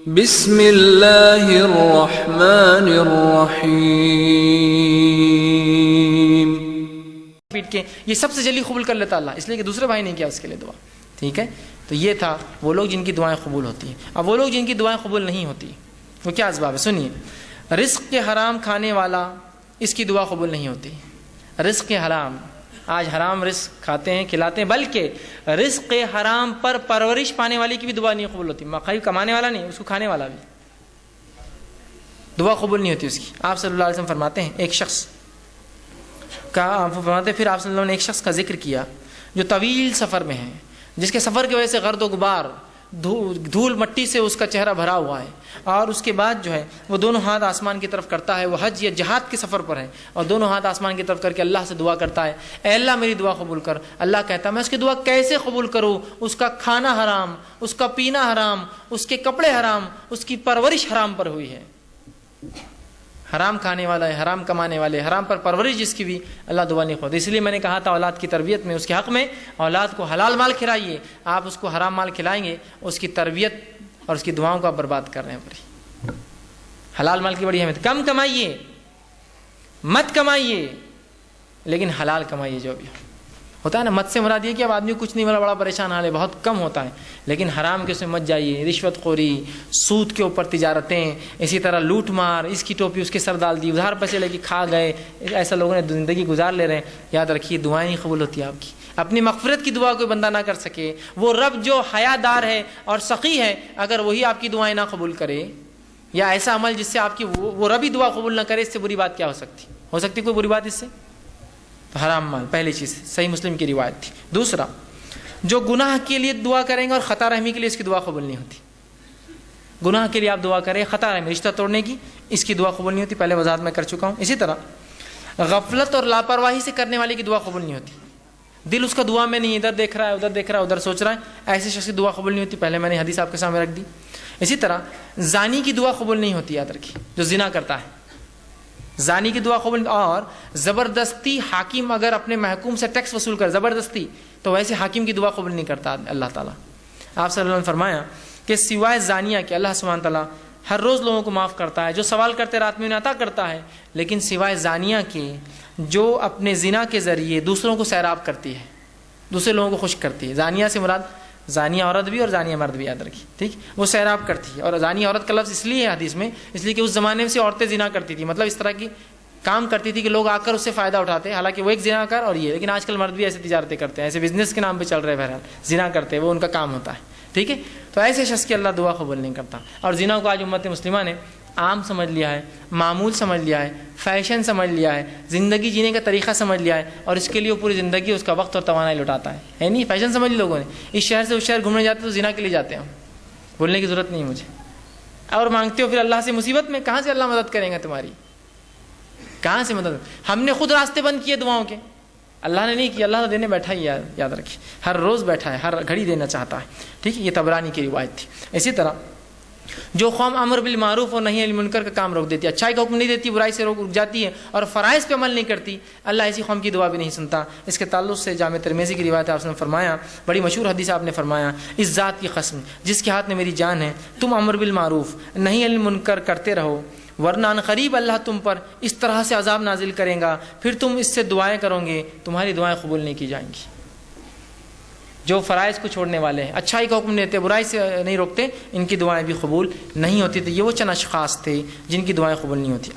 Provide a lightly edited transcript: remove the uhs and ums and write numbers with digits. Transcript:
بسم اللہ الرحمن الرحیم. پیٹ کے یہ سب سے جلدی قبول کر لیتا اللہ، اس لیے کہ دوسرے بھائی نے کیا اس کے لیے دعا. ٹھیک ہے، تو یہ تھا وہ لوگ جن کی دعائیں قبول ہوتی ہیں. اب وہ لوگ جن کی دعائیں قبول نہیں ہوتی وہ کیا اسباب ہے؟ سنیے. رزق کے حرام کھانے والا، اس کی دعا قبول نہیں ہوتی. رزق کے حرام، آج حرام رزق کھاتے ہیں کھلاتے ہیں، بلکہ رزق حرام پر پرورش پانے والے کی بھی دعا نہیں قبول ہوتی. مقائی کمانے والا نہیں، اس کو کھانے والا بھی دعا قبول نہیں ہوتی اس کی. آپ صلی اللہ علیہ وسلم فرماتے ہیں ایک شخص کا فرماتے پھر آپ صلی اللہ علیہ وسلم نے ایک شخص کا ذکر کیا جو طویل سفر میں ہے، جس کے سفر کی وجہ سے گرد و غبار دھول مٹی سے اس کا چہرہ بھرا ہوا ہے، اور اس کے بعد جو ہے وہ دونوں ہاتھ آسمان کی طرف کرتا ہے. وہ حج یا جہاد کے سفر پر ہے اور دونوں ہاتھ آسمان کی طرف کر کے اللہ سے دعا کرتا ہے، اے اللہ میری دعا قبول کر. اللہ کہتا ہے میں اس کی دعا کیسے قبول کروں؟ اس کا کھانا حرام، اس کا پینا حرام، اس کے کپڑے حرام، اس کی پرورش حرام پر ہوئی ہے. حرام کھانے والا ہے، حرام کمانے والے، حرام پر پرورش جس کی بھی اللہ دعا نہیں خود. اس لیے میں نے کہا تھا اولاد کی تربیت میں، اس کے حق میں اولاد کو حلال مال کھلائیے. آپ اس کو حرام مال کھلائیں گے، اس کی تربیت اور اس کی دعاؤں کو آپ برباد کر رہے ہیں. بڑی حلال مال کی بڑی اہمیت. کم کمائیے، مت کمائیے، لیکن حلال کمائیے. جو بھی ہوتا ہے نا، مت سے مراد یہ کہ اب آدمی کچھ نہیں ملا، بڑا پریشان حال ہے، بہت کم ہوتا ہے، لیکن حرام کے اس میں مت جائیے. رشوت خوری، سود کے اوپر تجارتیں، اسی طرح لوٹ مار، اس کی ٹوپی اس کے سر ڈال دی، ادھار پیسے لے کے کھا گئے، ایسا لوگوں نے زندگی گزار لے رہے ہیں. یاد رکھیے دعائیں نہیں قبول ہوتی آپ کی. اپنی مغفرت کی دعا کوئی بندہ نہ کر سکے، وہ رب جو حیا دار ہے اور سخی ہے، اگر وہی آپ کی دعائیں نہ قبول کرے، یا ایسا عمل جس سے آپ کی وہ رب ہی دعا قبول نہ کرے، اس سے بری بات کیا ہو سکتی؟ ہو سکتی کوئی بری بات اس سے؟ تو حرام مال پہلی چیز، صحیح مسلم کی روایت تھی. دوسرا، جو گناہ کے لیے دعا کریں گے اور خطا رحمی کے لیے، اس کی دعا قبول نہیں ہوتی. گناہ کے لیے آپ دعا کریں، خطا رحمی رشتہ توڑنے کی، اس کی دعا قبول نہیں ہوتی. پہلے وضاحت میں کر چکا ہوں. اسی طرح غفلت اور لاپرواہی سے کرنے والے کی دعا قبول نہیں ہوتی. دل اس کا دعا میں نہیں، ادھر دیکھ رہا ہے، ادھر دیکھ رہا ہے، ادھر سوچ رہا ہے، ایسے شخص کی دعا قبول نہیں ہوتی. پہلے میں نے حدیث آپ کے سامنے رکھ دی. اسی طرح زانی کی دعا قبول نہیں ہوتی. یاد رکھیے، جو زنا کرتا ہے زانی کی دعا قبول. اور زبردستی حاکم اگر اپنے محکوم سے ٹیکس وصول کر زبردستی، تو ویسے حاکم کی دعا قبول نہیں کرتا اللہ تعالیٰ. آپ صلی اللہ علیہ وسلم نے فرمایا کہ سوائے زانیہ کے اللہ سبحانہ تعالیٰ ہر روز لوگوں کو معاف کرتا ہے، جو سوال کرتے رات میں انہیں عطا کرتا ہے. لیکن سوائے زانیہ کے جو اپنے زنا کے ذریعے دوسروں کو سیراب کرتی ہے، دوسرے لوگوں کو خوش کرتی ہے. زانیہ سے مراد زانیہ عورت بھی اور زانیہ مرد بھی، یاد رکھیے. ٹھیک، وہ سیراب کرتی ہے. اور زانیہ عورت کا لفظ اس لیے ہے حدیث میں، اس لیے کہ اس زمانے میں سے عورتیں زنا کرتی تھی، مطلب اس طرح کی کام کرتی تھی کہ لوگ آ کر اس سے فائدہ اٹھاتے. حالانکہ وہ ایک زنا کر اور یہ، لیکن آج کل مرد بھی ایسے تجارتیں کرتے ہیں، ایسے بزنس کے نام پہ چل رہے ہیں، بہرحال زنا کرتے ہیں، وہ ان کا کام ہوتا ہے. ٹھیک ہے، تو ایسے شخص کی اللہ دعا قبول نہیں کرتا. اور زنا کو آج امت مسلمہ نے عام سمجھ لیا ہے، معمول سمجھ لیا ہے، فیشن سمجھ لیا ہے، زندگی جینے کا طریقہ سمجھ لیا ہے، اور اس کے لیے وہ پوری زندگی اس کا وقت اور توانائی لٹاتا ہے. نہیں، فیشن سمجھ لی لوگوں نے. اس شہر سے اس شہر گھومنے جاتے تو زنا کے لیے جاتے ہیں، بولنے کی ضرورت نہیں مجھے. اور مانگتے ہو پھر اللہ سے مصیبت میں. کہاں سے اللہ مدد کریں گا تمہاری؟ کہاں سے مدد؟ ہم نے خود راستے بند کیے دعاؤں کے، اللہ نے نہیں کیا. اللہ تو دینے بیٹھا ہی، یاد رکھیے، ہر روز بیٹھا ہے، ہر گھڑی دینا چاہتا ہے. ٹھیک ہے، یہ طبرانی کی روایت تھی. اسی طرح جو قوم امر بالمعروف اور نہی عن المنکر کا کام روک دیتی ہے، اچھائی کا حکم نہیں دیتی، برائی سے رک جاتی ہے، اور فرائض پہ عمل نہیں کرتی، اللہ ایسی قوم کی دعا بھی نہیں سنتا. اس کے تعلق سے جامع ترمذی کی روایت ہے، آپ نے فرمایا، بڑی مشہور حدیث آپ نے فرمایا، اس ذات کی قسم جس کے ہاتھ میں میری جان ہے، تم امر بالمعروف نہی عن المنکر کرتے رہو، ورنہ ان قریب اللہ تم پر اس طرح سے عذاب نازل کریں گا، پھر تم اس سے دعائیں کرو گے، تمہاری دعائیں قبول نہیں کی جائیں گی. جو فرائض کو چھوڑنے والے ہیں، اچھائی کا حکم نہیں دیتے، برائی سے نہیں روکتے، ان کی دعائیں بھی قبول نہیں ہوتی. تو یہ وہ چند اشخاص تھے جن کی دعائیں قبول نہیں ہوتی.